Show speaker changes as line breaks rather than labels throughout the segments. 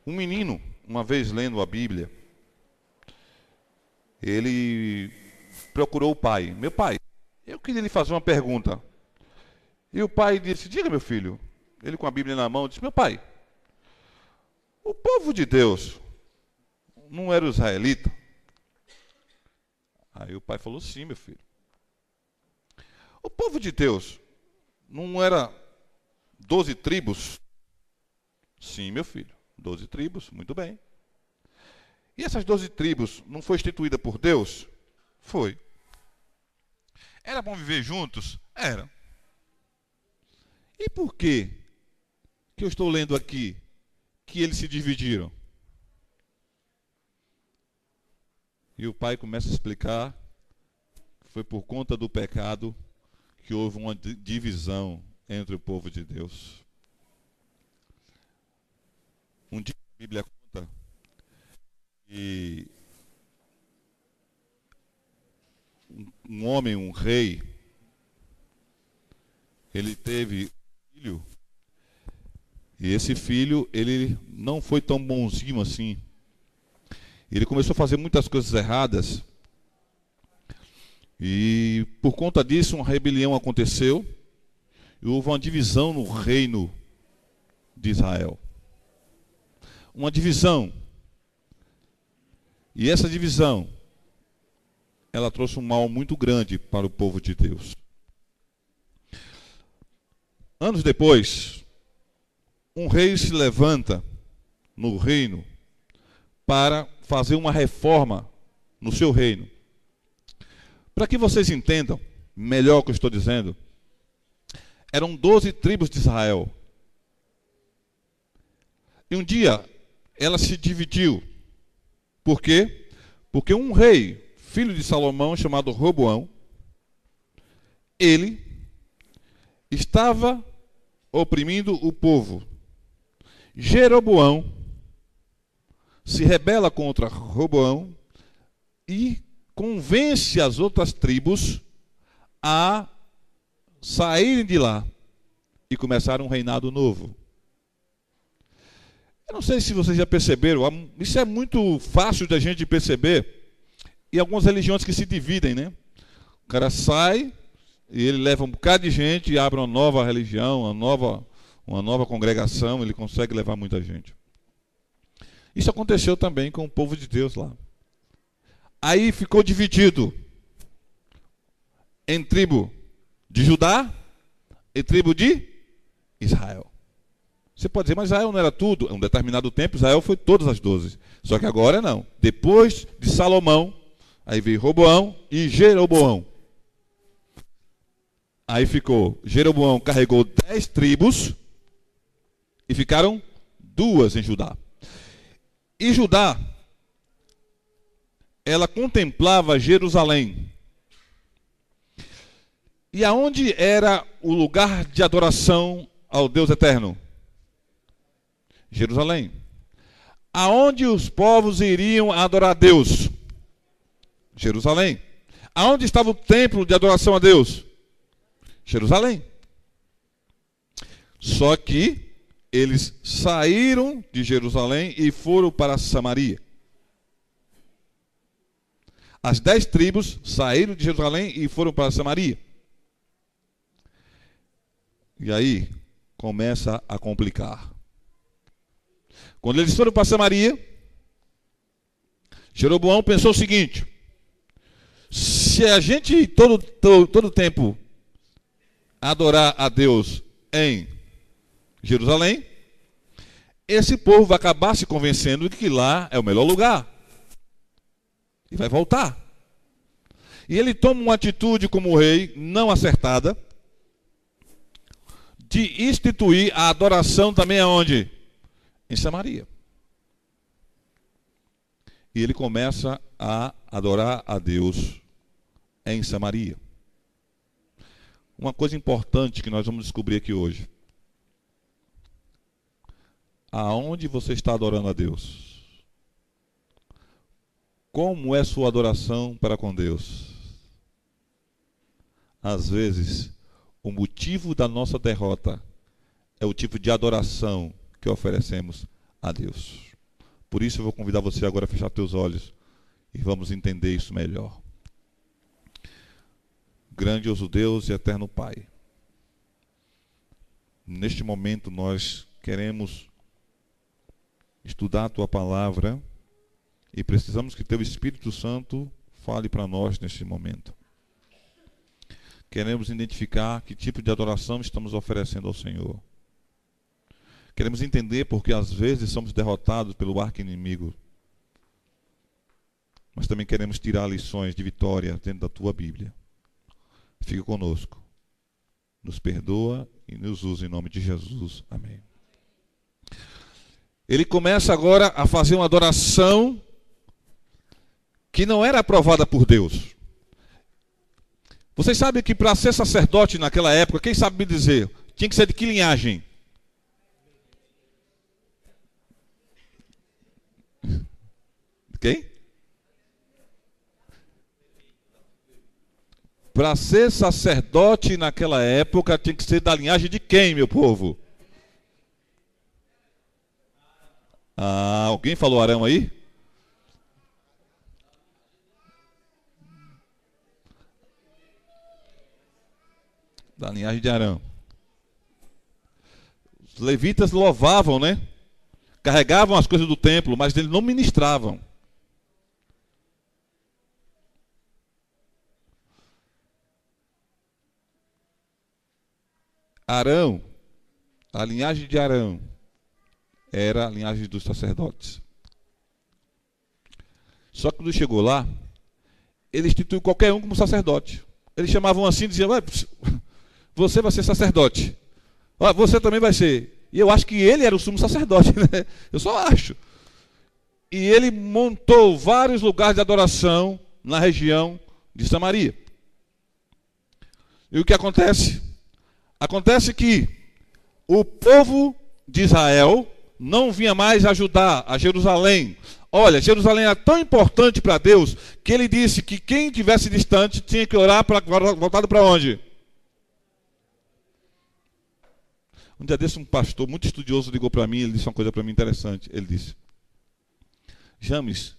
Um menino, uma vez lendo a Bíblia, ele procurou o pai. Meu pai, eu queria lhe fazer uma pergunta. E o pai disse, diga meu filho. Ele com a Bíblia na mão disse, meu pai, o povo de Deus não era israelita? Aí o pai falou, sim, meu filho. O povo de Deus não era 12 tribos? Sim, meu filho, 12 tribos, muito bem. E essas 12 tribos não foi instituída por Deus? Foi. Era bom viver juntos? Era. E por que eu estou lendo aqui que eles se dividiram? E o pai começa a explicar que foi por conta do pecado que houve uma divisão entre o povo de Deus. Um dia a Bíblia conta que um homem, um rei, ele teve um filho, e esse filho, ele não foi tão bonzinho assim. Ele começou a fazer muitas coisas erradas, e por conta disso uma rebelião aconteceu, e houve uma divisão no reino de Israel. Uma divisão. E essa divisão, ela trouxe um mal muito grande para o povo de Deus. Anos depois, um rei se levanta no reino para fazer uma reforma no seu reino. Para que vocês entendam melhor o que eu estou dizendo, eram 12 tribos de Israel. E um dia ela se dividiu. Por quê? Porque um rei, filho de Salomão, chamado Roboão, ele estava oprimindo o povo. Jeroboão se rebela contra Roboão e convence as outras tribos a saírem de lá e começar um reinado novo. Eu não sei se vocês já perceberam, isso é muito fácil da gente perceber em algumas religiões que se dividem, né? O cara sai e ele leva um bocado de gente e abre uma nova religião, uma nova congregação, ele consegue levar muita gente. Isso aconteceu também com o povo de Deus lá. Aí ficou dividido em tribo de Judá e tribo de Israel. Você pode dizer, mas Israel não era tudo? Em um determinado tempo, Israel foi todas as 12. Só que agora não. Depois de Salomão, aí veio Roboão e Jeroboão. Aí ficou, Jeroboão carregou 10 tribos e ficaram 2 em Judá. E Judá, ela contemplava Jerusalém. E aonde era o lugar de adoração ao Deus eterno? Jerusalém. Aonde os povos iriam adorar a Deus? Jerusalém. Aonde estava o templo de adoração a Deus? Jerusalém. Só que eles saíram de Jerusalém e foram para Samaria. As 10 tribos saíram de Jerusalém e foram para Samaria. E aí começa a complicar. Quando eles foram para Samaria, Jeroboão pensou o seguinte: se a gente todo tempo adorar a Deus em Jerusalém, esse povo vai acabar se convencendo de que lá é o melhor lugar. E vai voltar. E ele toma uma atitude como rei não acertada de instituir a adoração também aonde? Em Samaria. E ele começa a adorar a Deus em Samaria. Uma coisa importante que nós vamos descobrir aqui hoje. Aonde você está adorando a Deus? Como é sua adoração para com Deus? Às vezes, o motivo da nossa derrota é o tipo de adoração que oferecemos a Deus. Por isso eu vou convidar você agora a fechar teus olhos e vamos entender isso melhor. Grandioso Deus e eterno Pai, neste momento nós queremos estudar a Tua Palavra e precisamos que Teu Espírito Santo fale para nós neste momento. Queremos identificar que tipo de adoração estamos oferecendo ao Senhor. Queremos entender porque às vezes somos derrotados pelo arqui-inimigo. Mas também queremos tirar lições de vitória dentro da Tua Bíblia. Fique conosco. Nos perdoa e nos usa em nome de Jesus. Amém. Ele começa agora a fazer uma adoração que não era aprovada por Deus. Vocês sabem que para ser sacerdote naquela época, quem sabe me dizer, tinha que ser de que linhagem? Quem? Para ser sacerdote naquela época, tinha que ser da linhagem de quem, meu povo? Alguém falou Arão aí? Da linhagem de Arão. Os levitas louvavam, né? Carregavam as coisas do templo, mas eles não ministravam. Arão, a linhagem de Arão, era a linhagem dos sacerdotes. Só que quando chegou lá, ele instituiu qualquer um como sacerdote. Eles chamavam assim e diziam, você vai ser sacerdote. Você também vai ser. E eu acho que ele era o sumo sacerdote, né? Eu só acho. E ele montou vários lugares de adoração na região de Samaria. E o que acontece? Acontece que o povo de Israel não vinha mais ajudar a Jerusalém. Olha, Jerusalém era tão importante para Deus que ele disse que quem estivesse distante tinha que orar voltado para onde? Um dia desse um pastor muito estudioso ligou para mim, ele disse uma coisa para mim interessante. Ele disse, James,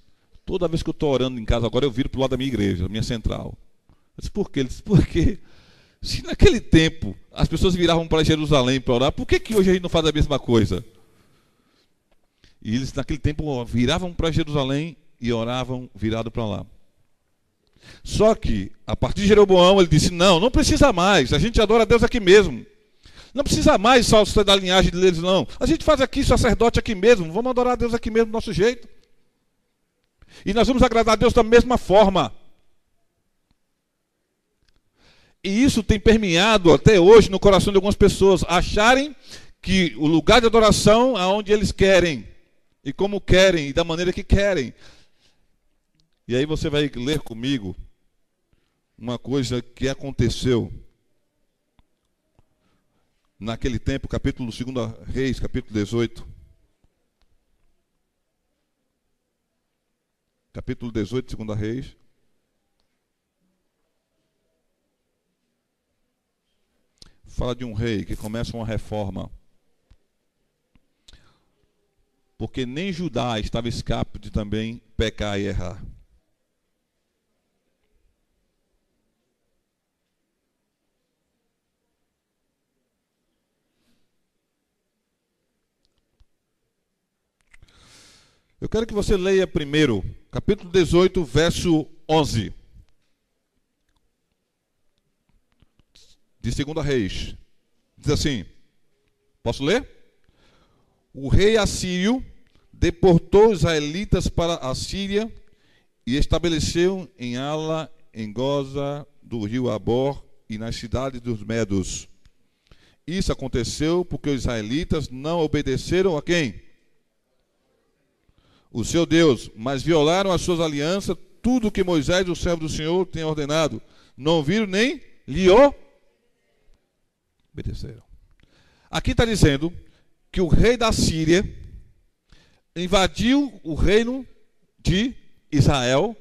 toda vez que eu estou orando em casa agora eu viro para o lado da minha igreja, da minha central. Eu disse, por quê? Ele disse, porque se naquele tempo as pessoas viravam para Jerusalém para orar, por que hoje a gente não faz a mesma coisa? E eles naquele tempo viravam para Jerusalém e oravam virado para lá. Só que, a partir de Jeroboão, ele disse, não precisa mais, a gente adora a Deus aqui mesmo. Não precisa mais só da linhagem deles, não. A gente faz aqui sacerdote aqui mesmo, vamos adorar a Deus aqui mesmo do nosso jeito. E nós vamos agradar a Deus da mesma forma. E isso tem permeado até hoje no coração de algumas pessoas, acharem que o lugar de adoração é onde eles querem, e como querem, e da maneira que querem. E aí você vai ler comigo uma coisa que aconteceu naquele tempo, capítulo 2 Reis, capítulo 18. Capítulo 18, 2 Reis. Fala de um rei que começa uma reforma. Porque nem Judá estava escape de também pecar e errar. Eu quero que você leia primeiro, capítulo 18, verso 11. De 2 Reis. Diz assim, posso ler? O rei assírio deportou os israelitas para a Síria e estabeleceu em Ala, em Goza, do rio Abor e nas cidades dos Medos. Isso aconteceu porque os israelitas não obedeceram a quem? O seu Deus, mas violaram as suas alianças, tudo que Moisés, o servo do Senhor, tem ordenado. Não ouviram nem lhe obedeceram. Aqui está dizendo que o rei da Síria invadiu o reino de Israel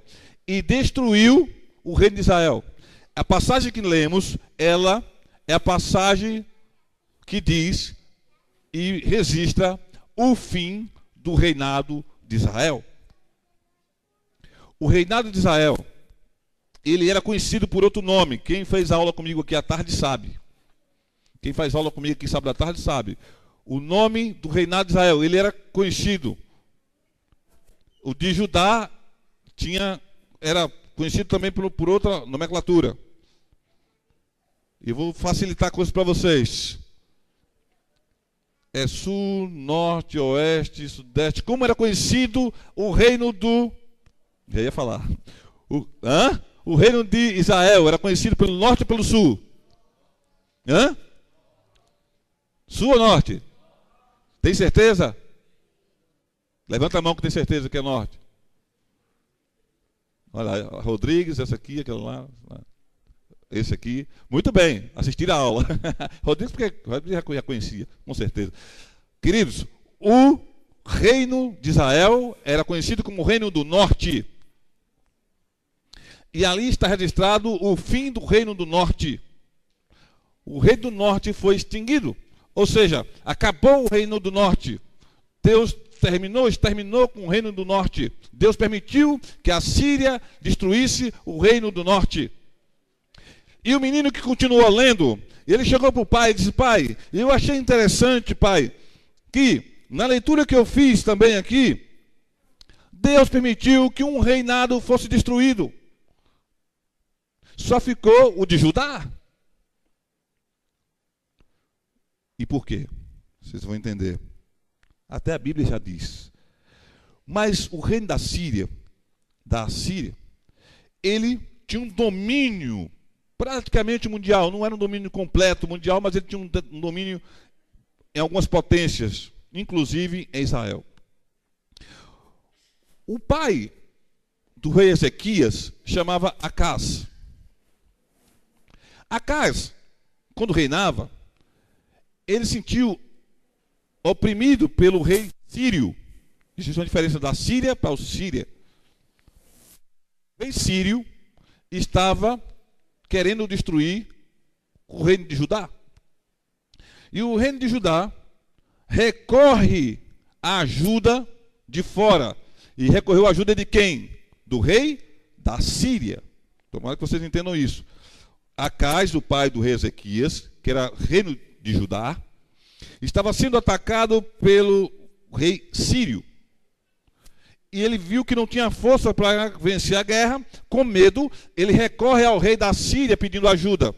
e destruiu o reino de Israel. A passagem que lemos, ela é a passagem que diz e registra o fim do reinado de Israel, o reinado de Israel, ele era conhecido por outro nome. Quem fez aula comigo aqui à tarde sabe. Quem faz aula comigo aqui sábado à tarde sabe. O nome do reinado de Israel, ele era conhecido. O de Judá era conhecido também por outra nomenclatura. E vou facilitar coisas para vocês. É sul, norte, oeste, sudeste. Como era conhecido o reino do... Já ia falar. O reino de Israel era conhecido pelo norte ou pelo sul? Sul ou norte? Tem certeza? Levanta a mão que tem certeza que é norte. Olha, Rodrigues, essa aqui, aquela lá. Esse aqui. Muito bem, assistir a aula. Rodrigues, porque já conhecia, com certeza. Queridos, o reino de Israel era conhecido como o reino do norte. E ali está registrado o fim do reino do norte. O reino do norte foi extinguido. Ou seja, acabou o reino do norte. Deus exterminou com o reino do norte. Deus permitiu que a Síria destruísse o reino do norte. E o menino que continuou lendo, ele chegou para o pai e disse: pai, eu achei interessante, pai, que na leitura que eu fiz também aqui, Deus permitiu que um reinado fosse destruído. Só ficou o de Judá. E por quê? Vocês vão entender. Até a Bíblia já diz. Mas o reino da Síria, ele tinha um domínio praticamente mundial. Não era um domínio completo mundial, mas ele tinha um domínio em algumas potências, inclusive em Israel. O pai do rei Ezequias chamava Acás. Acás, quando reinava, ele se sentiu oprimido pelo rei sírio. Existe uma diferença da Síria para o Síria. O rei sírio estava querendo destruir o reino de Judá. E o reino de Judá recorre à ajuda de fora. E recorreu à ajuda de quem? Do rei da Síria. Tomara que vocês entendam isso. Acás, o pai do rei Ezequias, que era reino de Judá, estava sendo atacado pelo rei sírio. E ele viu que não tinha força para vencer a guerra. Com medo, ele recorre ao rei da Síria pedindo ajuda.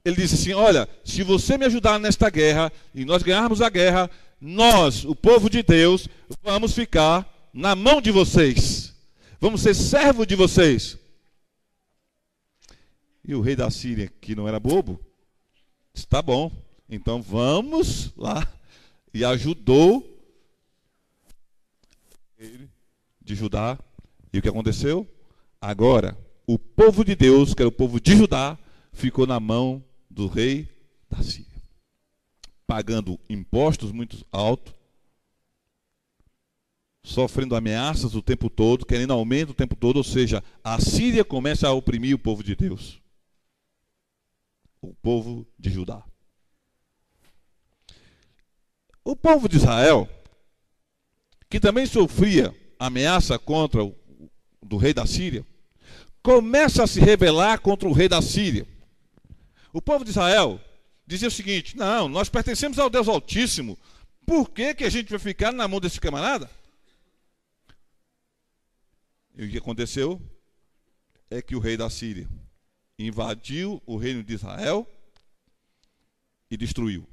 Ele disse assim: olha, se você me ajudar nesta guerra e nós ganharmos a guerra, nós, o povo de Deus, vamos ficar na mão de vocês. Vamos ser servos de vocês. E o rei da Síria, que não era bobo, disse: tá bom, então vamos lá. E ajudou ele de Judá. E o que aconteceu? Agora, o povo de Deus, que era o povo de Judá, ficou na mão do rei da Síria, pagando impostos muito altos, sofrendo ameaças o tempo todo, querendo aumento o tempo todo. Ou seja, a Síria começa a oprimir o povo de Deus, o povo de Judá. O povo de Israel, que também sofria ameaça contra do rei da Síria, começa a se rebelar contra o rei da Síria. O povo de Israel dizia o seguinte: não, nós pertencemos ao Deus Altíssimo, por que a gente vai ficar na mão desse camarada? E o que aconteceu é que o rei da Síria invadiu o reino de Israel e destruiu.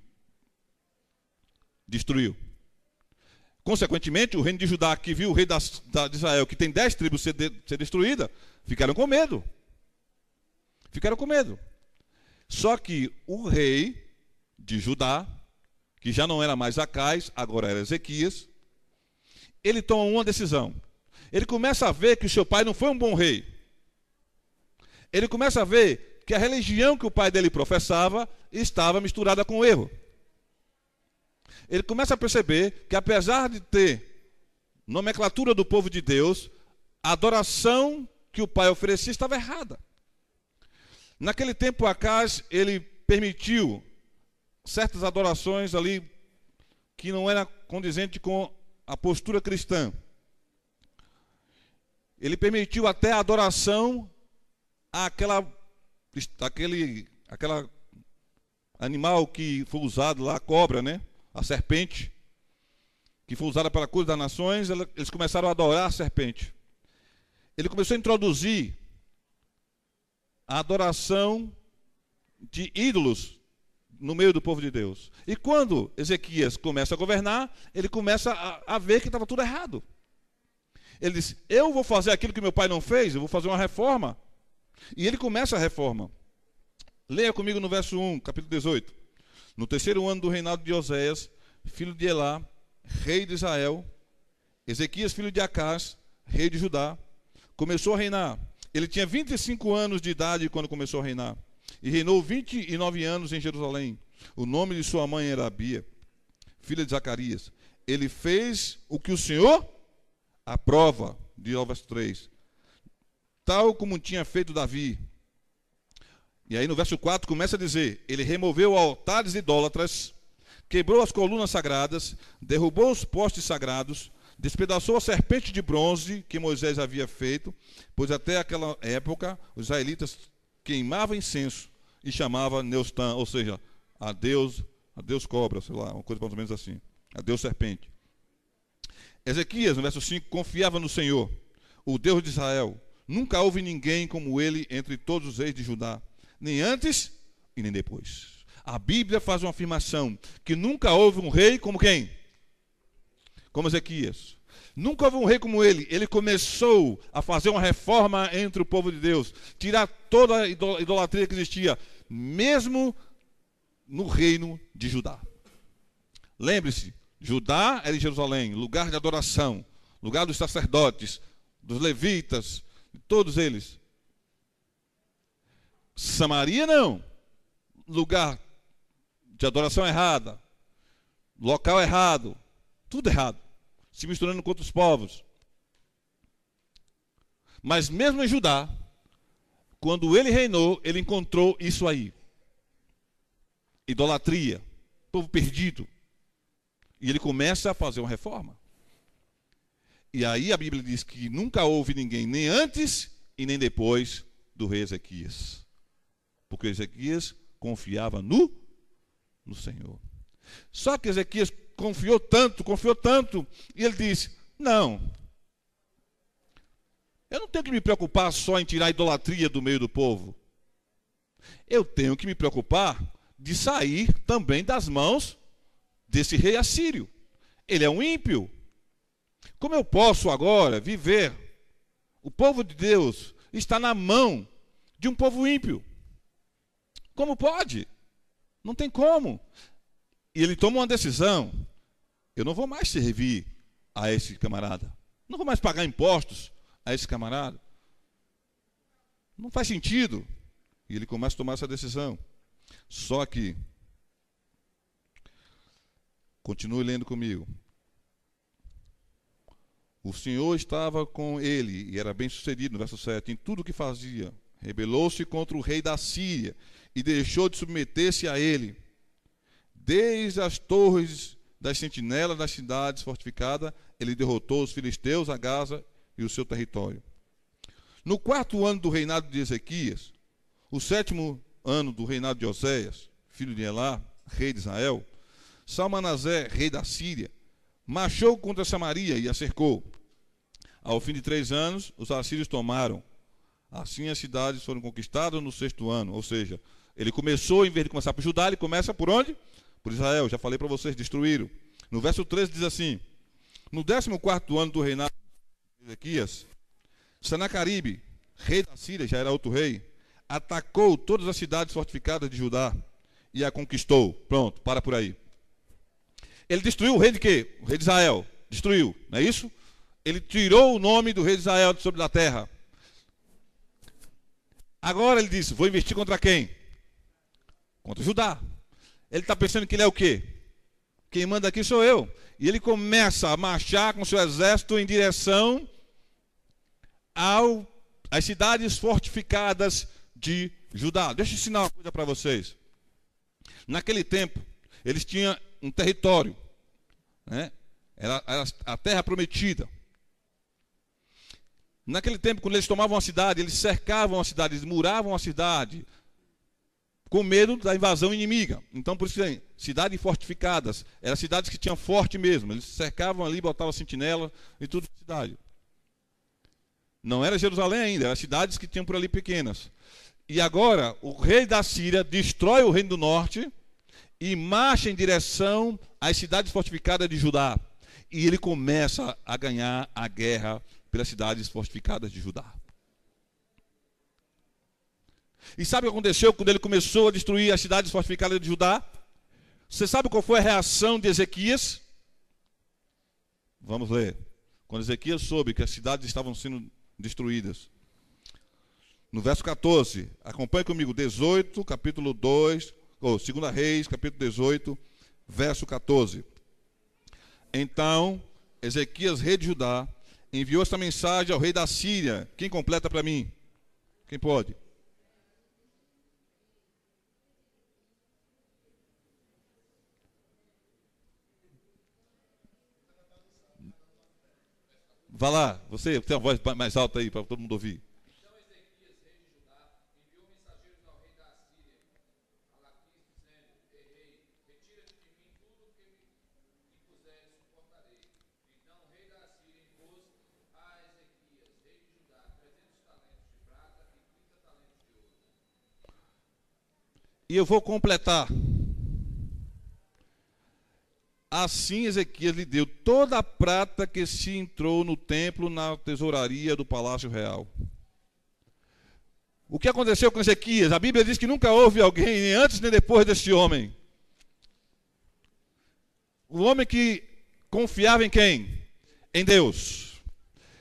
Consequentemente, o reino de Judá, que viu o rei de Israel, que tem 10 tribos ser destruída, ficaram com medo. Só que o rei de Judá, que já não era mais Acás, agora era Ezequias, ele toma uma decisão. Ele começa a ver que o seu pai não foi um bom rei. Ele começa a ver que a religião que o pai dele professava estava misturada com o erro. Ele começa a perceber que, apesar de ter nomenclatura do povo de Deus, a adoração que o pai oferecia estava errada. Naquele tempo, Acás, ele permitiu certas adorações ali que não era condizente com a postura cristã. Ele permitiu até a adoração àquela animal que foi usado lá, a cobra, né? A serpente, que foi usada para a cura das nações. Eles começaram a adorar a serpente. Ele começou a introduzir a adoração de ídolos no meio do povo de Deus. E quando Ezequias começa a governar, ele começa a ver que estava tudo errado. Ele diz: eu vou fazer aquilo que meu pai não fez, eu vou fazer uma reforma. E ele começa a reforma. Leia comigo no verso 1, capítulo 18. No terceiro ano do reinado de Oséias, filho de Elá, rei de Israel, Ezequias, filho de Acás, rei de Judá, começou a reinar. Ele tinha 25 anos de idade quando começou a reinar. E reinou 29 anos em Jerusalém. O nome de sua mãe era Abia, filha de Zacarias. Ele fez o que o Senhor aprova, diz ao verso 3. Tal como tinha feito Davi. E aí no verso 4 começa a dizer: ele removeu altares idólatras, quebrou as colunas sagradas, derrubou os postes sagrados, despedaçou a serpente de bronze que Moisés havia feito, pois até aquela época os israelitas queimavam incenso e chamavam Neustã, ou seja, a Deus cobra, sei lá, uma coisa mais ou menos assim, a Deus serpente. Ezequias, no verso 5, confiava no Senhor, o Deus de Israel. Nunca houve ninguém como ele entre todos os reis de Judá, nem antes e nem depois. A Bíblia faz uma afirmação que nunca houve um rei como quem? Como Ezequias. Nunca houve um rei como ele. Ele começou a fazer uma reforma entre o povo de Deus, tirar toda a idolatria que existia, mesmo no reino de Judá. Lembre-se, Judá era em Jerusalém, lugar de adoração, lugar dos sacerdotes, dos levitas, de todos eles. Samaria não, lugar de adoração errada, local errado, tudo errado, se misturando com outros povos. Mas mesmo em Judá, quando ele reinou, ele encontrou isso aí: idolatria, povo perdido. E ele começa a fazer uma reforma. E aí a Bíblia diz que nunca houve ninguém, nem antes e nem depois do rei Ezequias. Porque Ezequias confiava no Senhor. Só que Ezequias confiou tanto, e ele disse: não, eu não tenho que me preocupar só em tirar a idolatria do meio do povo. Eu tenho que me preocupar de sair também das mãos desse rei assírio. Ele é um ímpio. Como eu posso agora viver? O povo de Deus está na mão de um povo ímpio. Como pode? Não tem como. E ele toma uma decisão: eu não vou mais servir a esse camarada. Não vou mais pagar impostos a esse camarada. Não faz sentido. E ele começa a tomar essa decisão. Só que, continue lendo comigo. O Senhor estava com ele e era bem sucedido, no verso 7, em tudo o que fazia. Rebelou-se contra o rei da Síria e deixou de submeter-se a ele. Desde as torres das sentinelas das cidades fortificadas, ele derrotou os filisteus, a Gaza e o seu território. No 4º ano do reinado de Ezequias, o 7º ano do reinado de Oséias, filho de Elá, rei de Israel, Salmanasé, rei da Síria, marchou contra Samaria e a cercou. Ao fim de 3 anos, os assírios tomaram. Assim as cidades foram conquistadas no 6º ano. Ou seja, ele começou, em vez de começar por Judá, ele começa por onde? Por Israel. Já falei para vocês, destruíram. No verso 13 diz assim: no 14º ano do reinado de Ezequias, Senacaribe, rei da Síria, já era outro rei, atacou todas as cidades fortificadas de Judá e a conquistou. Pronto, para por aí. Ele destruiu o rei de quê? O rei de Israel. Destruiu, não é isso? Ele tirou o nome do rei de Israel de sobre a terra. Agora ele disse: vou investir contra quem? Contra Judá. Ele está pensando que ele é o quê? Quem manda aqui sou eu. E ele começa a marchar com seu exército em direção às cidades fortificadas de Judá. Deixa eu ensinar uma coisa para vocês. Naquele tempo, eles tinham um território, né? Era a terra prometida. Naquele tempo, quando eles tomavam a cidade, eles cercavam a cidade, eles muravam a cidade, com medo da invasão inimiga. Então, por isso, cidades fortificadas, eram cidades que tinham forte mesmo. Eles cercavam ali, botavam sentinela e tudo na cidade. Não era Jerusalém ainda, eram cidades que tinham por ali pequenas. E agora, o rei da Síria destrói o reino do norte e marcha em direção às cidades fortificadas de Judá. E ele começa a ganhar a guerra pelas cidades fortificadas de Judá. E sabe o que aconteceu quando ele começou a destruir as cidades fortificadas de Judá? Você sabe qual foi a reação de Ezequias? Vamos ler. Quando Ezequias soube que as cidades estavam sendo destruídas. No verso 14, acompanhe comigo, 18, capítulo 2, ou 2 Reis, capítulo 18, verso 14. Então, Ezequias, rei de Judá, enviou esta mensagem ao rei da Síria. Quem completa para mim? Quem pode? Vá lá, você tem uma voz mais alta aí para todo mundo ouvir.
Então Ezequias, rei de Judá, enviou mensageiros ao rei da Síria, a Laquis, dizendo: rei, retira-te de mim tudo o que me impuseres, suportarei. Então o rei da Síria impôs a Ezequias, rei de Judá, 300 talentos de prata e 30 talentos de ouro.
E eu vou completar. Assim Ezequias lhe deu toda a prata que se entrou no templo, na tesouraria do palácio real. O que aconteceu com Ezequias? A Bíblia diz que nunca houve alguém, nem antes nem depois desse homem. O homem que confiava em quem? Em Deus.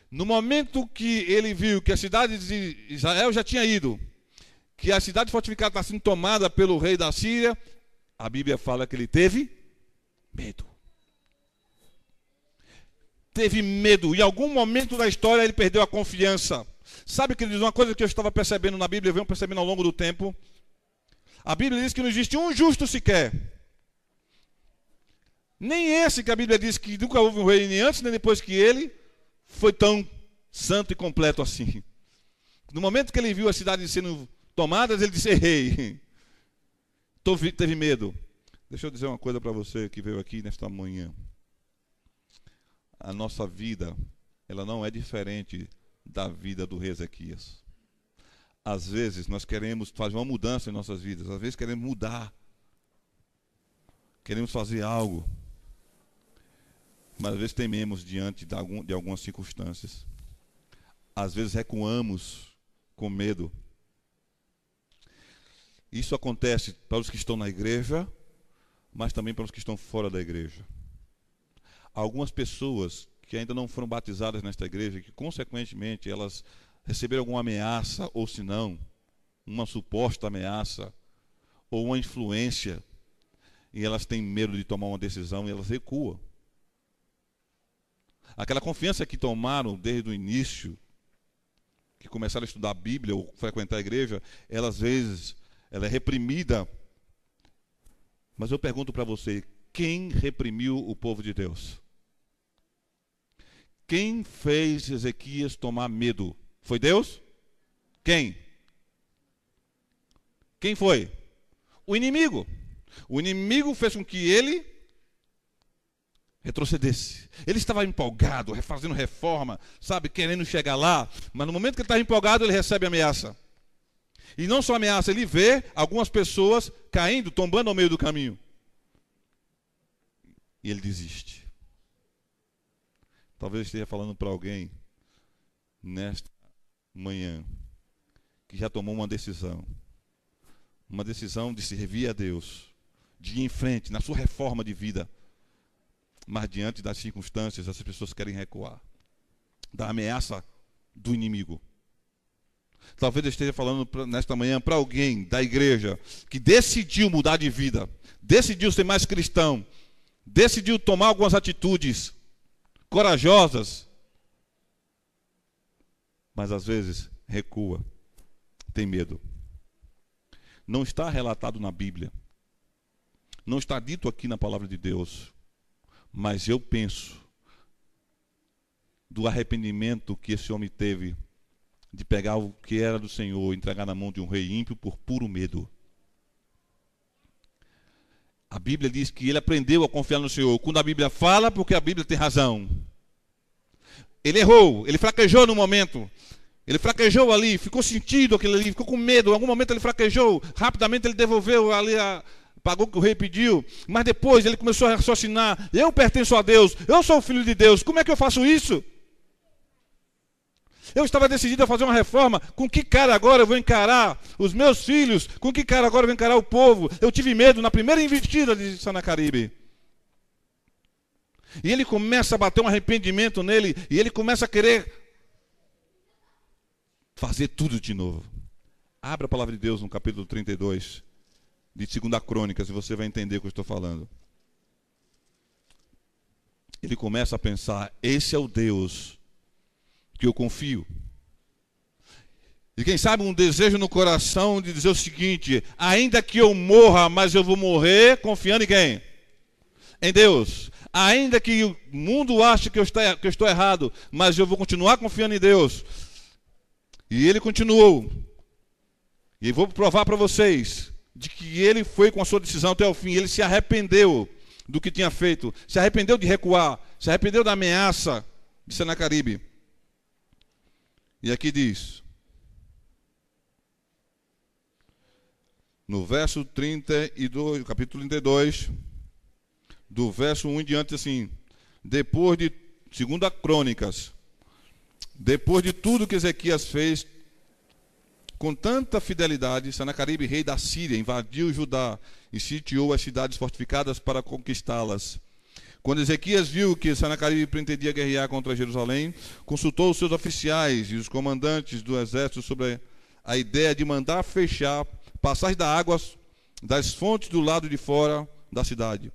No momento que ele viu que a cidade de Israel já tinha ido, que a cidade fortificada está sendo tomada pelo rei da Síria, a Bíblia fala que ele teve medo. Teve medo. Em algum momento da história ele perdeu a confiança. Sabe, queridos, uma coisa que eu estava percebendo na Bíblia, eu venho percebendo ao longo do tempo. A Bíblia diz que não existe um justo sequer. Nem esse que a Bíblia diz que nunca houve um rei, nem antes nem depois que ele, foi tão santo e completo assim. No momento que ele viu a cidade sendo tomada, ele disse: rei, teve medo. Deixa eu dizer uma coisa para você que veio aqui nesta manhã. A nossa vida, ela não é diferente da vida do rei Ezequias. Às vezes nós queremos fazer uma mudança em nossas vidas. Às vezes queremos mudar. Queremos fazer algo. Mas às vezes tememos diante de algumas circunstâncias. Às vezes recuamos com medo. Isso acontece para os que estão na igreja, mas também para os que estão fora da igreja. Algumas pessoas que ainda não foram batizadas nesta igreja, que consequentemente elas receberam alguma ameaça, ou se não, uma suposta ameaça, ou uma influência, e elas têm medo de tomar uma decisão e elas recuam. Aquela confiança que tomaram desde o início, que começaram a estudar a Bíblia ou frequentar a igreja, ela às vezes ela é reprimida. Mas eu pergunto para você, quem reprimiu o povo de Deus? Quem fez Ezequias tomar medo? Foi Deus? Quem? Quem foi? O inimigo. O inimigo fez com que ele retrocedesse. Ele estava empolgado, fazendo reforma, sabe, querendo chegar lá, mas no momento que ele está empolgado, ele recebe ameaça. E não só ameaça, ele vê algumas pessoas caindo, tombando ao meio do caminho. E ele desiste. Talvez eu esteja falando para alguém nesta manhã que já tomou uma decisão de servir a Deus, de ir em frente na sua reforma de vida, mas diante das circunstâncias essas pessoas querem recuar da ameaça do inimigo. Talvez eu esteja falando nesta manhã para alguém da igreja que decidiu mudar de vida, decidiu ser mais cristão, decidiu tomar algumas atitudes corajosas, mas às vezes recua, tem medo. Não está relatado na Bíblia, não está dito aqui na palavra de Deus, mas eu penso do arrependimento que esse homem teve de pegar o que era do Senhor e entregar na mão de um rei ímpio por puro medo. A Bíblia diz que ele aprendeu a confiar no Senhor. Quando a Bíblia fala, porque a Bíblia tem razão. Ele errou, ele fraquejou no momento. Ele fraquejou ali, ficou sentido aquilo ali, ficou com medo. Em algum momento ele fraquejou. Rapidamente ele devolveu ali, pagou o que o rei pediu. Mas depois ele começou a raciocinar. Eu pertenço a Deus, eu sou o filho de Deus. Como é que eu faço isso? Eu estava decidido a fazer uma reforma. Com que cara agora eu vou encarar os meus filhos? Com que cara agora eu vou encarar o povo? Eu tive medo na primeira investida de Sanacaribe. E ele começa a bater um arrependimento nele. E ele começa a querer fazer tudo de novo. Abra a palavra de Deus no capítulo 32 de 2 Crônicas e você vai entender o que eu estou falando. Ele começa a pensar: esse é o Deus que eu confio. E quem sabe um desejo no coração de dizer o seguinte: ainda que eu morra, mas eu vou morrer confiando em quem? Em Deus. Ainda que o mundo ache que eu estou errado, mas eu vou continuar confiando em Deus. E ele continuou. E vou provar para vocês de que ele foi com a sua decisão até o fim. Ele se arrependeu do que tinha feito. Se arrependeu de recuar. Se arrependeu da ameaça de Sanacaribe. E aqui diz, no verso 32, capítulo 32, do verso 1 em diante, assim: depois de 2 Crônicas, depois de tudo que Ezequias fez com tanta fidelidade, Sanacaribe, rei da Síria, invadiu Judá e sitiou as cidades fortificadas para conquistá-las. Quando Ezequias viu que Sanacaribe pretendia guerrear contra Jerusalém, consultou os seus oficiais e os comandantes do exército sobre a ideia de mandar fechar passagem da água das fontes do lado de fora da cidade.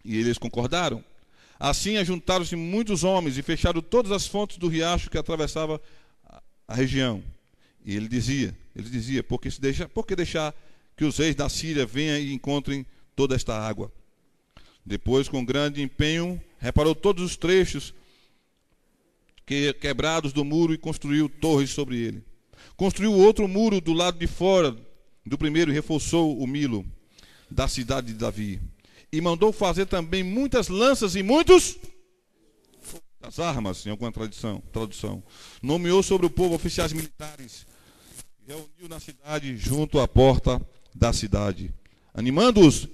E eles concordaram. Assim ajuntaram-se muitos homens e fecharam todas as fontes do riacho que atravessava a região. E ele dizia, por que deixar que os reis da Síria venham e encontrem toda esta água? Depois, com grande empenho, reparou todos os trechos quebrados do muro e construiu torres sobre ele. Construiu outro muro do lado de fora do primeiro e reforçou o Milo da cidade de Davi. E mandou fazer também muitas lanças e muitas armas, em alguma tradução. Nomeou sobre o povo oficiais militares. Reuniu na cidade, junto à porta da cidade, animando-os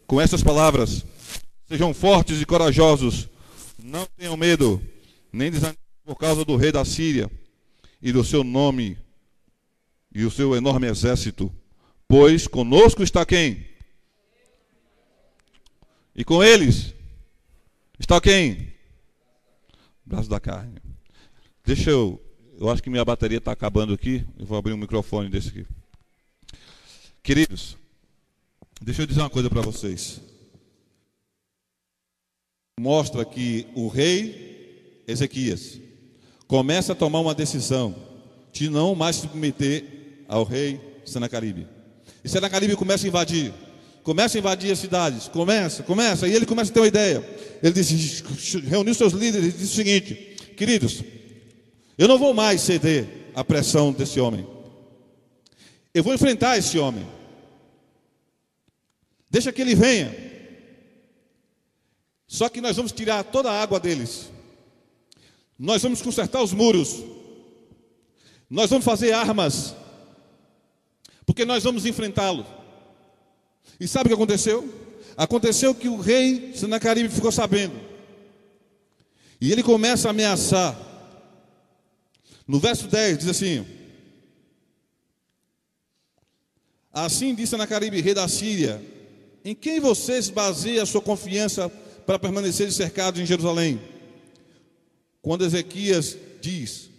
com essas palavras: sejam fortes e corajosos, não tenham medo, nem desanimem por causa do rei da Síria e do seu nome e o seu enorme exército, pois conosco está quem? E com eles está quem? Braço da carne. Eu acho que minha bateria está acabando aqui. Eu vou abrir um microfone desse aqui. Queridos, deixa eu dizer uma coisa para vocês. Mostra que o rei Ezequias começa a tomar uma decisão de não mais se submeter ao rei Sanacaribe. E Sanacaribe começa a invadir as cidades, começa, e ele começa a ter uma ideia. Ele reuniu seus líderes e disse o seguinte: queridos, eu não vou mais ceder à pressão desse homem. Eu vou enfrentar esse homem. Deixa que ele venha. Só que nós vamos tirar toda a água deles. Nós vamos consertar os muros. Nós vamos fazer armas. Porque nós vamos enfrentá-lo. E sabe o que aconteceu? Aconteceu que o rei Sanacaribe ficou sabendo. E ele começa a ameaçar. No verso 10 diz assim: assim disse Sanacaribe, rei da Síria: em quem vocês baseiam a sua confiança para permanecerem cercados em Jerusalém? Quando Ezequias diz: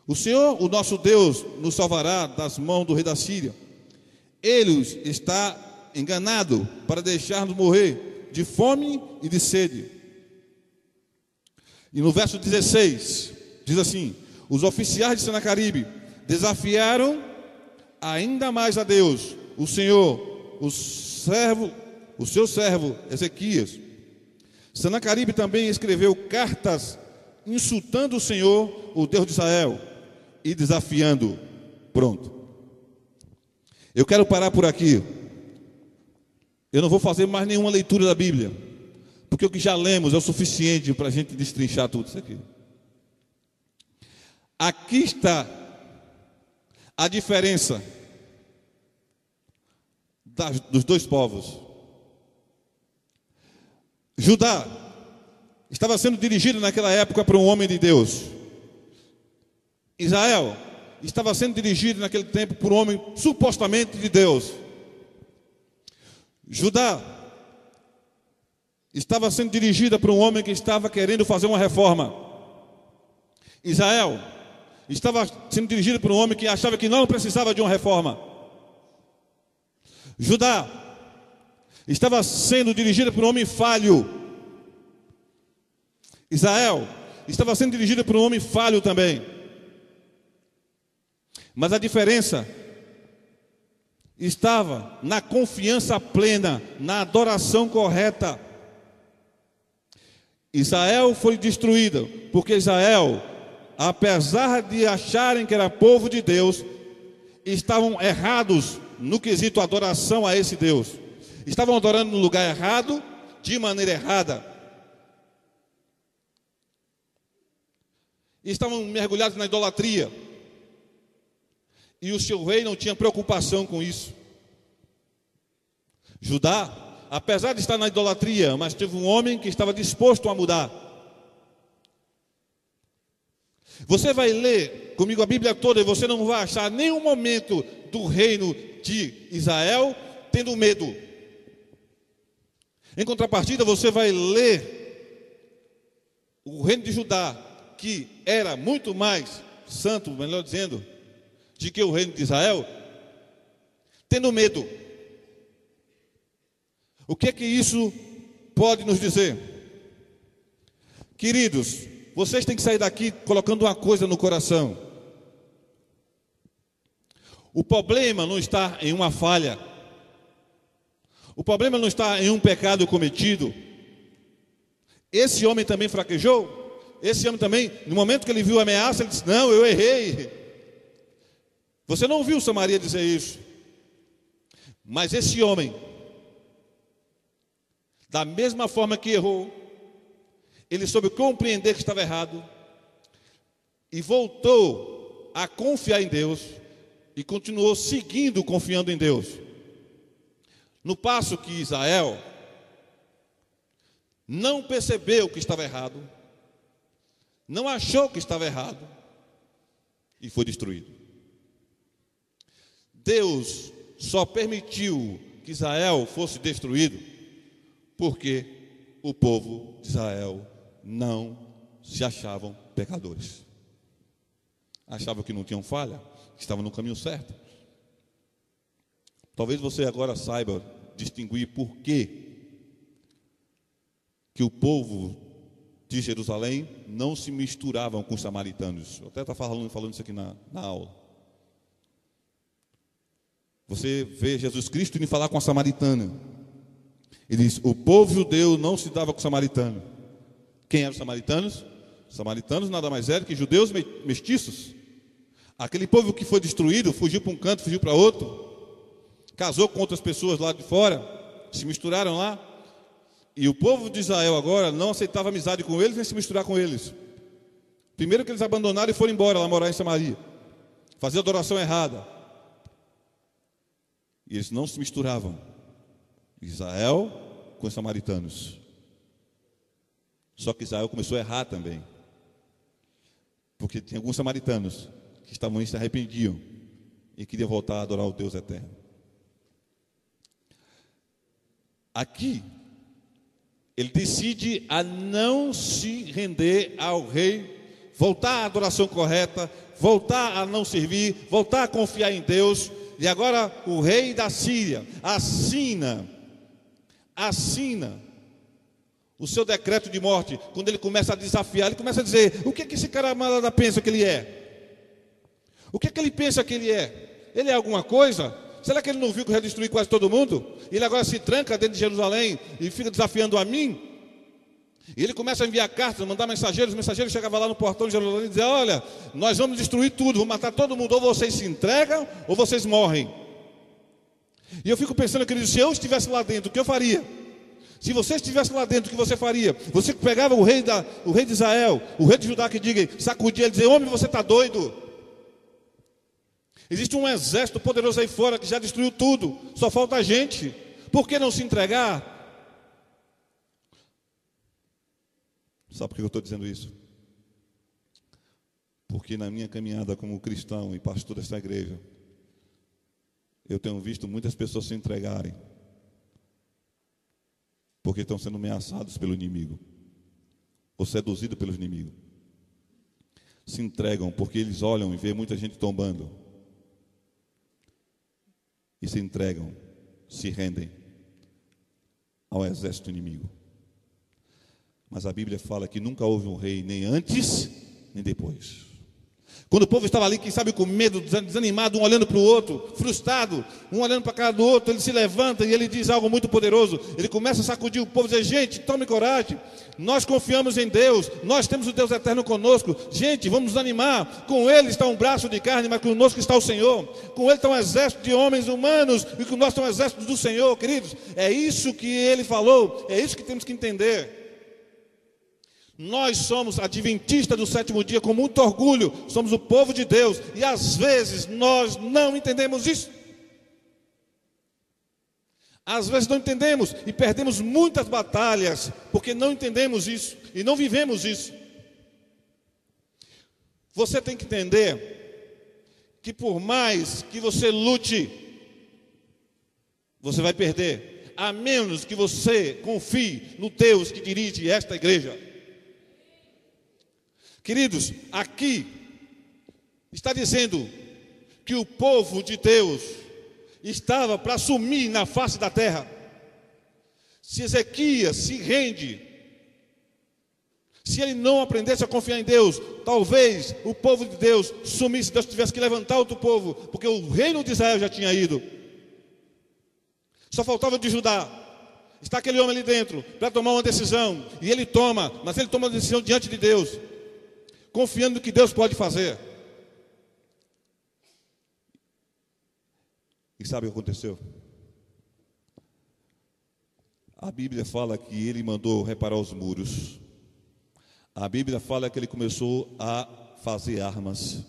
o Senhor, o nosso Deus, nos salvará das mãos do rei da Síria. Ele está enganado para deixar-nos morrer de fome e de sede. E no verso 16 diz assim: os oficiais de Sanacaribe desafiaram ainda mais a Deus, o Senhor, o seu servo Ezequias. Sanacaribe também escreveu cartas
insultando o Senhor, o Deus de Israel, e desafiando. Pronto. Eu quero parar por aqui. Eu não vou fazer mais nenhuma leitura da Bíblia, porque o que já lemos é o suficiente para a gente destrinchar tudo isso aqui. Aqui está a diferença dos dois povos. Judá estava sendo dirigido naquela época por um homem de Deus. Israel estava sendo dirigido naquele tempo por um homem supostamente de Deus. Judá estava sendo dirigida por um homem que estava querendo fazer uma reforma. Israel estava sendo dirigido por um homem que achava que não precisava de uma reforma. Judá estava sendo dirigida por um homem falho. Israel estava sendo dirigida por um homem falho também. Mas a diferença estava na confiança plena, na adoração correta. Israel foi destruída porque Israel, apesar de acharem que era povo de Deus, estavam errados no quesito adoração a esse Deus. Estavam adorando no lugar errado, de maneira errada. Estavam mergulhados na idolatria. E o seu rei não tinha preocupação com isso. Judá, apesar de estar na idolatria, mas teve um homem que estava disposto a mudar. Você vai ler comigo a Bíblia toda e você não vai achar nenhum momento do reino de Israel tendo medo. Em contrapartida, você vai ler o reino de Judá, que era muito mais santo, melhor dizendo, de que o reino de Israel, tendo medo. O que é que isso pode nos dizer? Queridos, vocês têm que sair daqui colocando uma coisa no coração. O problema não está em uma falha. O problema não está em um pecado cometido. Esse homem também fraquejou. Esse homem também, no momento que ele viu a ameaça, ele disse: não, eu errei. Você não ouviu Samaria dizer isso. Mas esse homem, da mesma forma que errou, ele soube compreender que estava errado e voltou a confiar em Deus e continuou seguindo, confiando em Deus. No passo que Israel não percebeu que estava errado, não achou que estava errado e foi destruído. Deus só permitiu que Israel fosse destruído porque o povo de Israel não se achavam pecadores. Achavam que não tinham falha, que estavam no caminho certo. Talvez você agora saiba distinguir por que o povo de Jerusalém não se misturavam com os samaritanos. Eu até estava falando isso aqui na aula. Você vê Jesus Cristo indo falar com a samaritana. Ele diz: o povo judeu não se dava com o samaritano. Quem eram os samaritanos? Os samaritanos nada mais eram que judeus mestiços. Aquele povo que foi destruído, fugiu para um canto, fugiu para outro, casou com outras pessoas lá de fora, se misturaram lá. E o povo de Israel agora não aceitava amizade com eles, nem se misturar com eles. Primeiro que eles abandonaram e foram embora lá morar em Samaria, fazer adoração errada. E eles não se misturavam, Israel com os samaritanos. Só que Israel começou a errar também, porque tinha alguns samaritanos que estavam se arrependiam e queriam voltar a adorar o Deus eterno. Aqui, ele decide a não se render ao rei, voltar à adoração correta, voltar a não servir, voltar a confiar em Deus. E agora o rei da Síria assina o seu decreto de morte. Quando ele começa a desafiar, ele começa a dizer: o que é que esse cara malada pensa que ele é? O que é que ele pensa que ele é? Ele é alguma coisa? Será que ele não viu que eu já destruí quase todo mundo? Ele agora se tranca dentro de Jerusalém e fica desafiando a mim? E ele começa a enviar cartas, mandar mensageiros. Os mensageiros chegavam lá no portão de Jerusalém e diziam: olha, nós vamos destruir tudo, vamos matar todo mundo. Ou vocês se entregam, ou vocês morrem. E eu fico pensando, querido, se eu estivesse lá dentro, o que eu faria? Se você estivesse lá dentro, o que você faria? Você pegava o rei de Israel, o rei de Judá, que diga, sacudia ele e dizia: homem, você está doido? Existe um exército poderoso aí fora que já destruiu tudo, só falta a gente. Por que não se entregar? Sabe por que eu estou dizendo isso? Porque na minha caminhada como cristão e pastor desta igreja, eu tenho visto muitas pessoas se entregarem porque estão sendo ameaçados pelo inimigo ou seduzidos pelo inimigo. Se entregam porque eles olham e veem muita gente tombando e se entregam, se rendem ao exército inimigo. Mas a Bíblia fala que nunca houve um rei, nem antes, nem depois. Quando o povo estava ali, quem sabe com medo, desanimado, um olhando para o outro, frustrado, um olhando para a cara do outro, ele se levanta e ele diz algo muito poderoso. Ele começa a sacudir o povo e dizer: gente, tome coragem, nós confiamos em Deus, nós temos o Deus eterno conosco. Gente, vamos nos animar. Com ele está um braço de carne, mas conosco está o Senhor. Com ele está um exército de homens humanos e com nós está um exército do Senhor, queridos. É isso que ele falou, é isso que temos que entender. Nós somos adventistas do sétimo dia com muito orgulho, somos o povo de Deus, e às vezes nós não entendemos isso. Às vezes não entendemos e perdemos muitas batalhas, porque não entendemos isso e não vivemos isso. Você tem que entender que por mais que você lute, você vai perder, a menos que você confie no Deus que dirige esta igreja. Queridos, aqui está dizendo que o povo de Deus estava para sumir na face da terra. Se Ezequias se rende, se ele não aprendesse a confiar em Deus, talvez o povo de Deus sumisse. Deus tivesse que levantar outro povo, porque o reino de Israel já tinha ido. Só faltava o de Judá. Está aquele homem ali dentro para tomar uma decisão, e ele toma, mas ele toma uma decisão diante de Deus, confiando no que Deus pode fazer. E sabe o que aconteceu? A Bíblia fala que ele mandou reparar os muros. A Bíblia fala que ele começou a fazer armas.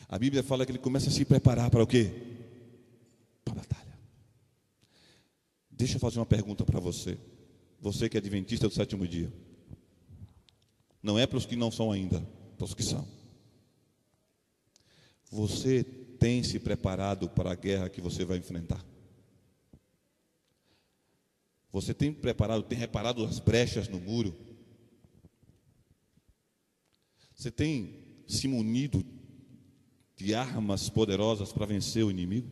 A Bíblia fala que ele começa a se preparar para o quê? Para a batalha. Deixa eu fazer uma pergunta para você. Você que é adventista do sétimo dia. Não é para os que não são ainda, para os que são. Você tem se preparado para a guerra que você vai enfrentar? Você tem preparado, tem reparado as brechas no muro? Você tem se munido de armas poderosas para vencer o inimigo?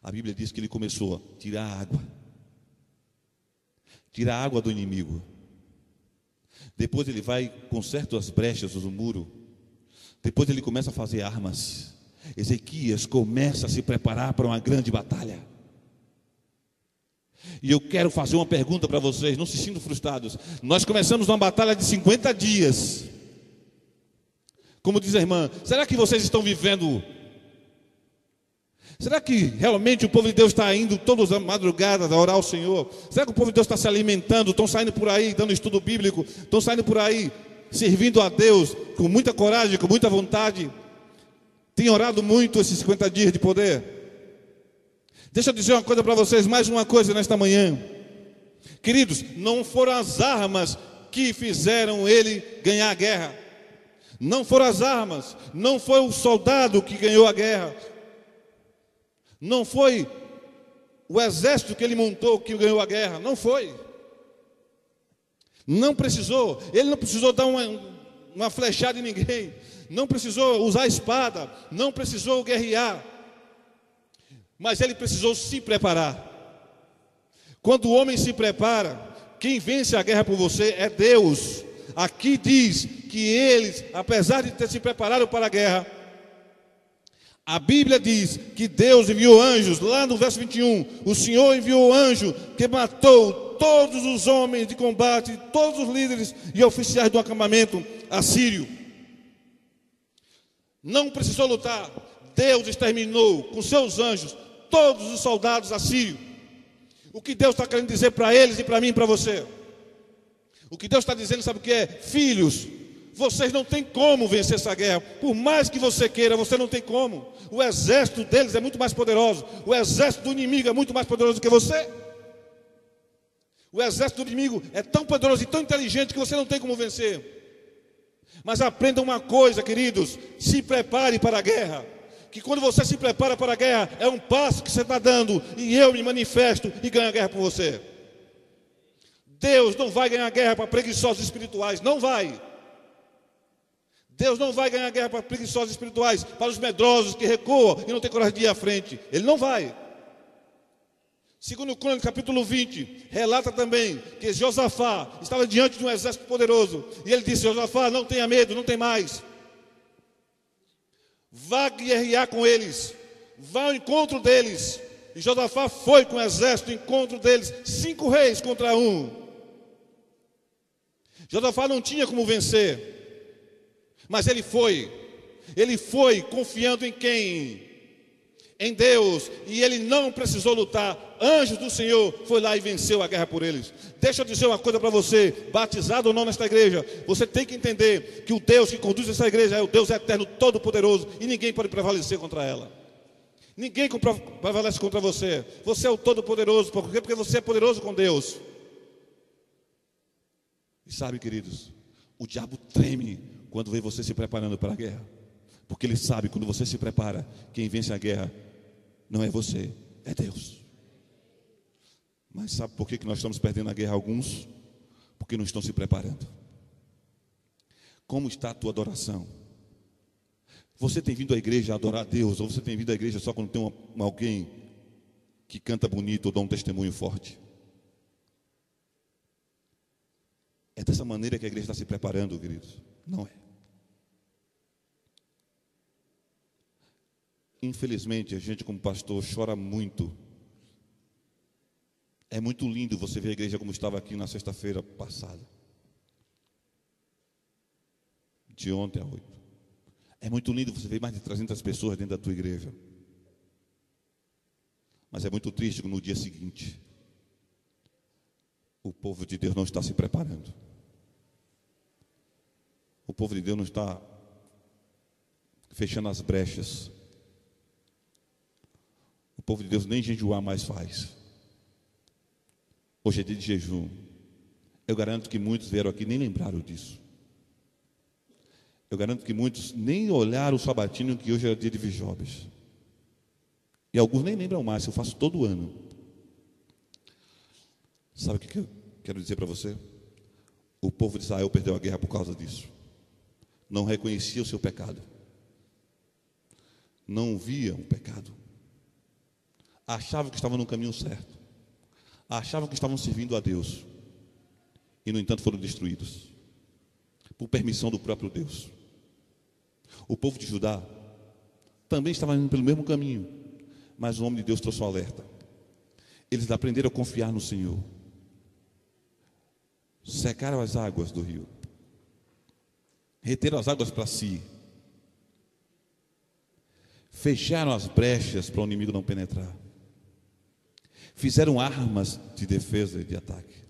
A Bíblia diz que ele começou a tirar a água do inimigo. Depois ele vai, conserta as brechas do muro. Depois ele começa a fazer armas. Ezequias começa a se preparar para uma grande batalha. E eu quero fazer uma pergunta para vocês, não se sintam frustrados. Nós começamos uma batalha de 50 dias. Como diz a irmã, será que vocês estão vivendo? Será que realmente o povo de Deus está indo todas as madrugadas a orar ao Senhor? Será que o povo de Deus está se alimentando? Estão saindo por aí dando estudo bíblico? Estão saindo por aí servindo a Deus com muita coragem, com muita vontade? Tem orado muito esses 50 dias de poder? Deixa eu dizer uma coisa para vocês, mais uma coisa nesta manhã. Queridos, não foram as armas que fizeram ele ganhar a guerra. Não foram as armas, não foi o soldado que ganhou a guerra. Não foi o exército que ele montou que ganhou a guerra, não foi. Não precisou, ele não precisou dar uma flechada em ninguém, não precisou usar a espada, não precisou guerrear, mas ele precisou se preparar. Quando o homem se prepara, quem vence a guerra por você é Deus. Aqui diz que eles, apesar de ter se preparado para a guerra, a Bíblia diz que Deus enviou anjos, lá no verso 21, o Senhor enviou anjo que matou todos os homens de combate, todos os líderes e oficiais do acampamento assírio. Não precisou lutar. Deus exterminou com seus anjos todos os soldados assírios. O que Deus está querendo dizer para eles e para mim e para você? O que Deus está dizendo, sabe o que é? Filhos, vocês não têm como vencer essa guerra. Por mais que você queira, você não tem como. O exército deles é muito mais poderoso. O exército do inimigo é muito mais poderoso do que você. O exército do inimigo é tão poderoso e tão inteligente que você não tem como vencer. Mas aprenda uma coisa, queridos: se prepare para a guerra. Que quando você se prepara para a guerra, é um passo que você está dando, e eu me manifesto e ganho a guerra por você. Deus não vai ganhar guerra para preguiçosos espirituais, não vai. Deus não vai ganhar guerra para preguiçosos espirituais, para os medrosos que recuam e não têm coragem de ir à frente. Ele não vai. Segundo Crônicas, capítulo 20, relata também que Josafá estava diante de um exército poderoso, e ele disse: Josafá, não tenha medo, não tem mais. Vá guerrear com eles, vá ao encontro deles. E Josafá foi com o exército ao encontro deles, 5 reis contra 1. Josafá não tinha como vencer, mas ele foi confiando em quem? Em Deus, e ele não precisou lutar. Anjos do Senhor foi lá e venceu a guerra por eles. Deixa eu dizer uma coisa para você, batizado ou não nesta igreja, você tem que entender que o Deus que conduz essa igreja é o Deus eterno, todo-poderoso, e ninguém pode prevalecer contra ela. Ninguém prevalece contra você. Você é o todo-poderoso. Por quê? Porque você é poderoso com Deus. E sabe, queridos, o diabo treme quando vê você se preparando para a guerra, porque ele sabe que quando você se prepara, quem vence a guerra não é você, é Deus. Mas sabe por que nós estamos perdendo a guerra? Alguns, porque não estão se preparando. Como está a tua adoração? Você tem vindo à igreja a adorar a Deus, ou você tem vindo à igreja só quando tem alguém que canta bonito ou dá um testemunho forte? É dessa maneira que a igreja está se preparando, queridos? Não é. Infelizmente, a gente como pastor chora muito. É muito lindo você ver a igreja como estava aqui na sexta-feira passada, de ontem a 8. É muito lindo você ver mais de 300 pessoas dentro da tua igreja. Mas é muito triste que no dia seguinte o povo de Deus não está se preparando. O povo de Deus não está fechando as brechas. O povo de Deus nem jejuar mais faz. Hoje é dia de jejum. Eu garanto que muitos vieram aqui e nem lembraram disso. Eu garanto que muitos nem olharam o sabatinho, que hoje era dia de Vijobes. E alguns nem lembram mais, eu faço todo ano. Sabe o que eu quero dizer para você? O povo de Israel perdeu a guerra por causa disso. Não reconhecia o seu pecado. Não via o pecado. Achavam que estavam no caminho certo. Achavam que estavam servindo a Deus. E, no entanto, foram destruídos. Por permissão do próprio Deus. O povo de Judá também estava indo pelo mesmo caminho. Mas o homem de Deus trouxe um alerta. Eles aprenderam a confiar no Senhor. Secaram as águas do rio. Reteram as águas para si. Fecharam as brechas para o inimigo não penetrar. Fizeram armas de defesa e de ataque.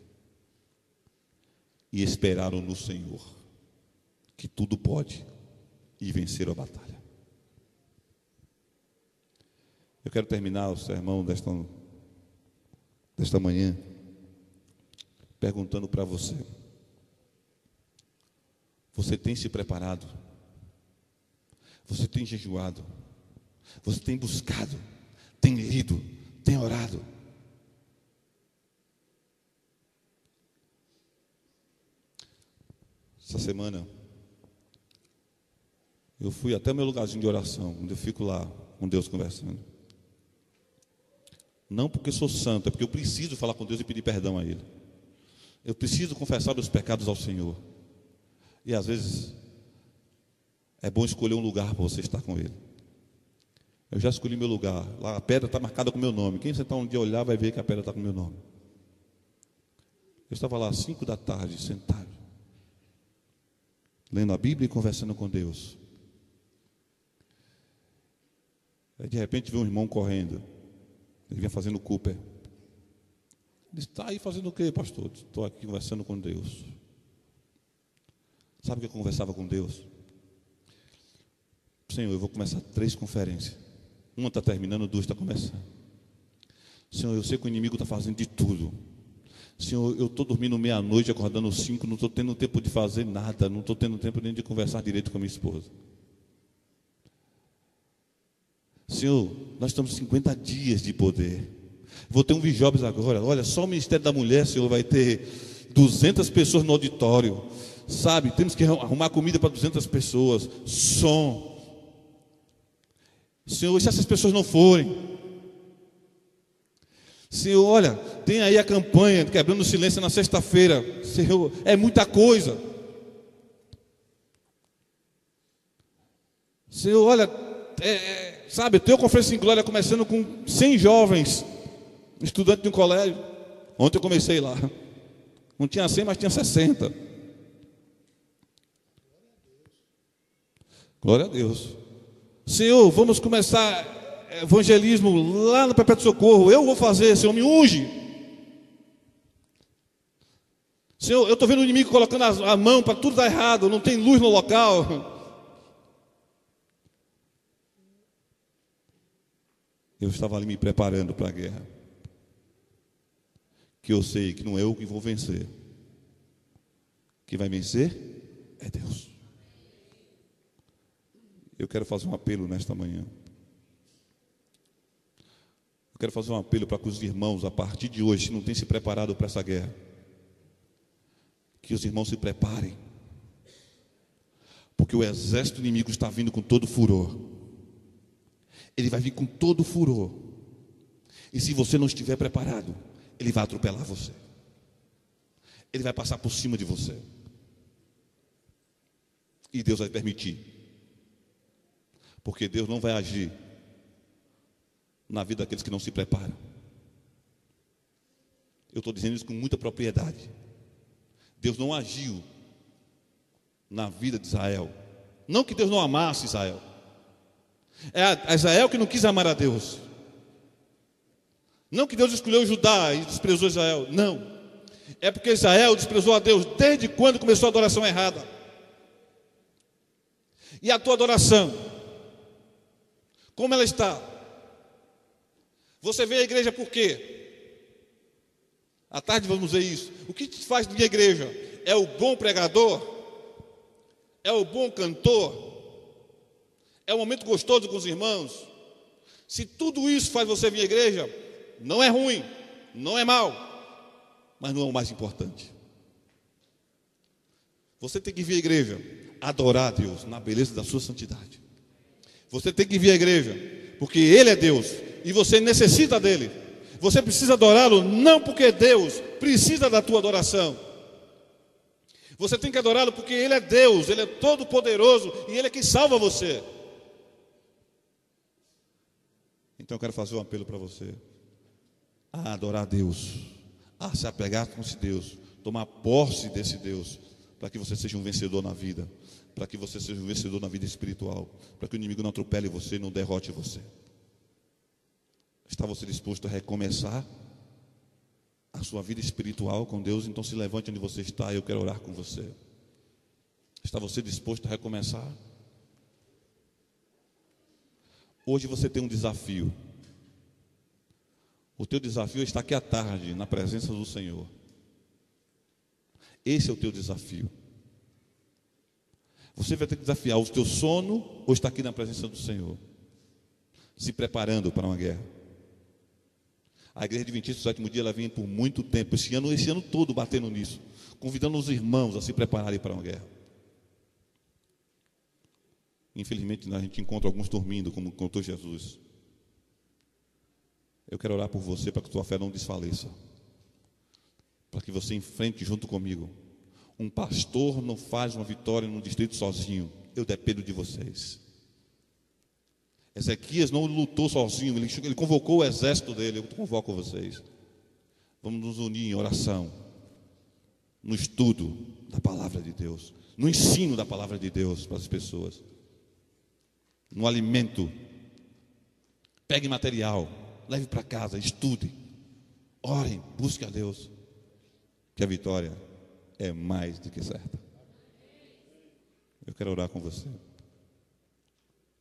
E esperaram no Senhor, que tudo pode, e venceram a batalha. Eu quero terminar o sermão desta manhã perguntando para você: você tem se preparado? Você tem jejuado? Você tem buscado? Tem lido? Tem orado? Essa semana eu fui até o meu lugarzinho de oração, onde eu fico lá com Deus conversando. Não porque sou santo, é porque eu preciso falar com Deus e pedir perdão a Ele. Eu preciso confessar os pecados ao Senhor. E às vezes é bom escolher um lugar para você estar com Ele. Eu já escolhi meu lugar. Lá a pedra está marcada com o meu nome. Quem sentar um dia olhar vai ver que a pedra está com o meu nome. Eu estava lá às 5 da tarde, sentado, lendo a Bíblia e conversando com Deus. Aí de repente veio um irmão correndo. Ele vinha fazendo Cooper. Ele disse: está aí fazendo o quê, pastor? Estou aqui conversando com Deus. Sabe o que eu conversava com Deus? Senhor, eu vou começar 3 conferências. Uma está terminando, 2 está começando. Senhor, eu sei que o inimigo está fazendo de tudo. Senhor, eu estou dormindo meia-noite, acordando 5, não estou tendo tempo de fazer nada, não estou tendo tempo nem de conversar direito com a minha esposa. Senhor, nós estamos 50 dias de poder. Vou ter um Vijobs agora. Olha, só o Ministério da Mulher, Senhor, vai ter 200 pessoas no auditório. Sabe, temos que arrumar comida para 200 pessoas. Som. Senhor, e se essas pessoas não forem? Senhor, olha, tem aí a campanha Quebrando o Silêncio na sexta-feira. Senhor, é muita coisa. Senhor, olha, sabe, eu tenho conferência em glória começando com 100 jovens, estudantes de um colégio. Ontem eu comecei lá. Não tinha 100, mas tinha 60. Glória a Deus. Senhor, vamos começar evangelismo lá no Perpétuo Socorro. Eu vou fazer, Senhor, me unge. Senhor, eu estou vendo o inimigo colocando a mão para tudo dar errado. Não tem luz no local. Eu estava ali me preparando para a guerra. Que eu sei que não é eu que vou vencer. Quem vai vencer é Deus. Eu quero fazer um apelo nesta manhã. Eu quero fazer um apelo para que os irmãos, a partir de hoje, se não têm se preparado para essa guerra, que os irmãos se preparem. Porque o exército inimigo está vindo com todo furor. Ele vai vir com todo furor. E se você não estiver preparado, ele vai atropelar você. Ele vai passar por cima de você. E Deus vai permitir. Porque Deus não vai agir na vida daqueles que não se preparam. Eu estou dizendo isso com muita propriedade. Deus não agiu na vida de Israel. Não que Deus não amasse Israel. É Israel que não quis amar a Deus. Não que Deus escolheu Judá e desprezou Israel. Não. É porque Israel desprezou a Deus desde quando começou a adoração errada. E a tua adoração, como ela está? Você vê a igreja por quê? À tarde vamos ver isso. O que te faz de minha igreja? É o bom pregador? É o bom cantor? É o momento gostoso com os irmãos? Se tudo isso faz você vir à igreja, não é ruim, não é mal, mas não é o mais importante. Você tem que vir à igreja adorar a Deus na beleza da sua santidade. Você tem que vir à igreja porque Ele é Deus e você necessita dEle. Você precisa adorá-lo não porque Deus precisa da tua adoração. Você tem que adorá-lo porque Ele é Deus, Ele é todo poderoso e Ele é quem salva você. Então eu quero fazer um apelo para você a adorar a Deus, a se apegar com esse Deus, tomar posse desse Deus, para que você seja um vencedor na vida, para que você seja um vencedor na vida espiritual, para que o inimigo não atropele você e não derrote você. Está você disposto a recomeçar a sua vida espiritual com Deus? Então se levante onde você está e eu quero orar com você. Está você disposto a recomeçar? Hoje você tem um desafio. O teu desafio é estar aqui à tarde, na presença do Senhor. Esse é o teu desafio. Você vai ter que desafiar o teu sono ou estar aqui na presença do Senhor, se preparando para uma guerra. A igreja adventista do sétimo dia, ela vem por muito tempo, esse ano todo batendo nisso, convidando os irmãos a se prepararem para uma guerra. Infelizmente, a gente encontra alguns dormindo, como contou Jesus. Eu quero orar por você para que tua fé não desfaleça, para que você enfrente junto comigo. Um pastor não faz uma vitória no distrito sozinho. Eu dependo de vocês. Ezequias não lutou sozinho, ele convocou o exército dele. Eu convoco vocês. Vamos nos unir em oração. no estudo da palavra de Deus, no ensino da palavra de Deus para as pessoas, no alimento. Pegue material, leve para casa, estude, orem, busque a Deus, que a vitória é mais do que certa. Eu quero orar com você,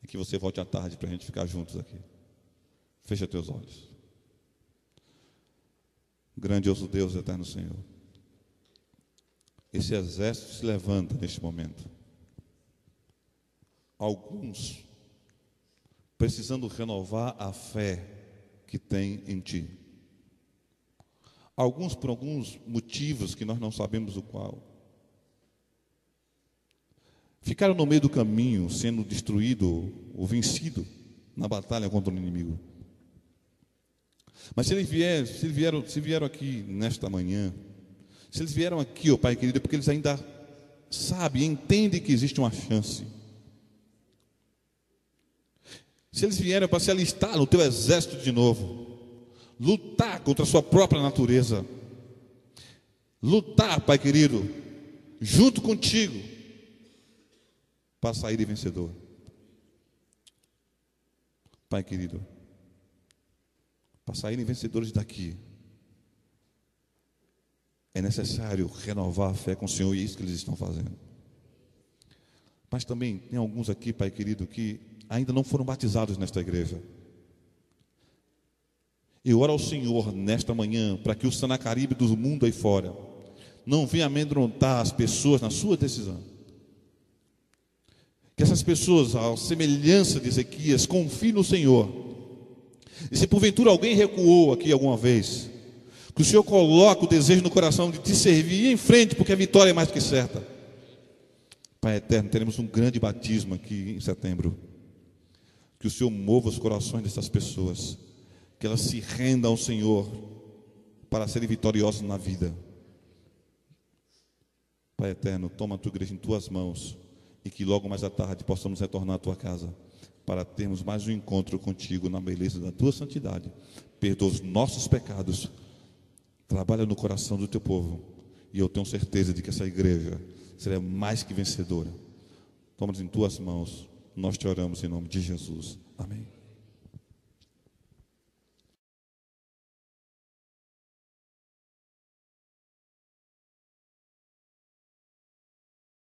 e que você volte à tarde para a gente ficar juntos aqui. Fecha teus olhos. Grandioso Deus, eterno Senhor, esse exército se levanta neste momento. Alguns precisando renovar a fé que tem em Ti. Alguns por alguns motivos que nós não sabemos o qual. Ficaram no meio do caminho, sendo destruído ou vencido na batalha contra o inimigo. Mas se eles vieram aqui nesta manhã, se eles vieram aqui, ó Pai querido, é porque eles ainda sabem, entendem que existe uma chance. Se eles vieram para se alistar no teu exército de novo, lutar contra a sua própria natureza, lutar, Pai querido, junto contigo, para sair vencedor. Pai querido, para saírem vencedores daqui, é necessário renovar a fé com o Senhor, e é isso que eles estão fazendo. Mas também tem alguns aqui, Pai querido, que ainda não foram batizados nesta igreja. Eu oro ao Senhor nesta manhã, para que o Sanacaribe do mundo aí fora não venha amedrontar as pessoas na sua decisão. Que essas pessoas, à semelhança de Ezequias, confiem no Senhor. E se porventura alguém recuou aqui alguma vez, que o Senhor coloque o desejo no coração de te servir e ir em frente, porque a vitória é mais do que certa. Pai eterno, teremos um grande batismo aqui em setembro. Que o Senhor mova os corações dessas pessoas, que elas se rendam ao Senhor para serem vitoriosas na vida. Pai eterno, toma a tua igreja em tuas mãos, e que logo mais à tarde possamos retornar à tua casa, para termos mais um encontro contigo na beleza da tua santidade. Perdoa os nossos pecados, trabalha no coração do teu povo, e eu tenho certeza de que essa igreja será mais que vencedora. Toma-nos em tuas mãos, nós te oramos em nome de Jesus. Amém.